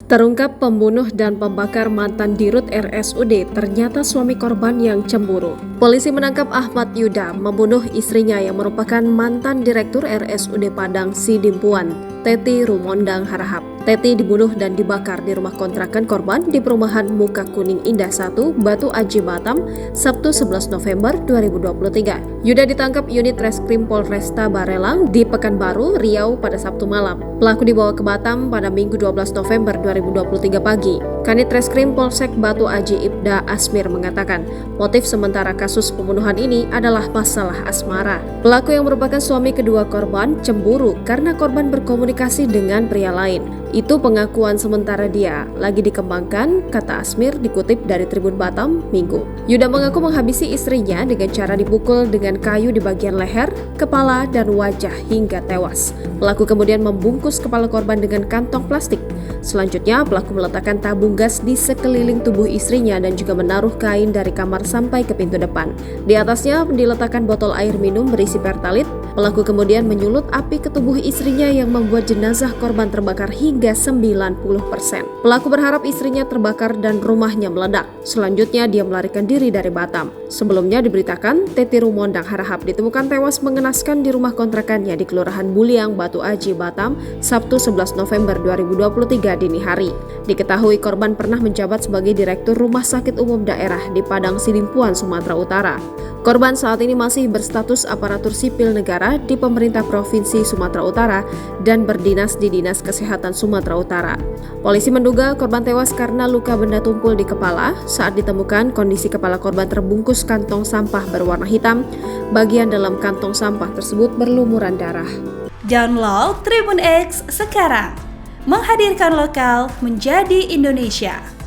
Terungkap pembunuh dan pembakar mantan Dirut RSUD ternyata suami korban yang cemburu. Polisi menangkap Ahmad Yuda membunuh istrinya yang merupakan mantan Direktur RSUD Padang Sidimpuan, Teti Rumondang Harahap. Teti dibunuh dan dibakar di rumah kontrakan korban di perumahan Muka Kuning Indah 1, Batu Aji, Batam, Sabtu 11 November 2023. Yuda ditangkap unit Reskrim Polresta Barelang di Pekanbaru, Riau pada Sabtu malam. Pelaku dibawa ke Batam pada Minggu 12 November 2023 pagi. Kanit Reskrim Polsek Batu Aji Ibda Asmir mengatakan, motif sementara kasus pembunuhan ini adalah masalah asmara. Pelaku yang merupakan suami kedua korban cemburu karena korban berkomunikasi dengan pria lain. Itu pengakuan sementara dia, lagi dikembangkan, kata Asmir dikutip dari Tribun Batam, Minggu. Yuda mengaku menghabisi istrinya dengan cara dipukul dengan kayu di bagian leher, kepala, dan wajah hingga tewas. Pelaku kemudian membungkus kepala korban dengan kantong plastik. Selanjutnya, pelaku meletakkan tabung gas di sekeliling tubuh istrinya dan juga menaruh kain dari kamar sampai ke pintu depan. Di atasnya diletakkan botol air minum berisi pertalit. Pelaku kemudian menyulut api ke tubuh istrinya yang membuat jenazah korban terbakar hingga 90%. Pelaku berharap istrinya terbakar dan rumahnya meledak. Selanjutnya, dia melarikan diri dari Batam. Sebelumnya diberitakan, Teti Rumondang Harahap ditemukan tewas mengenaskan di rumah kontrakannya di Kelurahan Buliang, Batu Aji, Batam, Sabtu 11 November 2023 dini hari. Diketahui korban pernah menjabat sebagai Direktur Rumah Sakit Umum Daerah di Padang Sidimpuan, Sumatera Utara. Korban saat ini masih berstatus aparatur sipil negara di pemerintah Provinsi Sumatera Utara dan berdinas di Dinas Kesehatan Sumatera Utara. Polisi menduga korban tewas karena luka benda tumpul di kepala. Saat ditemukan, kondisi kepala korban terbungkus kantong sampah berwarna hitam. Bagian dalam kantong sampah tersebut berlumuran darah. Download Tribun X sekarang, menghadirkan lokal menjadi Indonesia.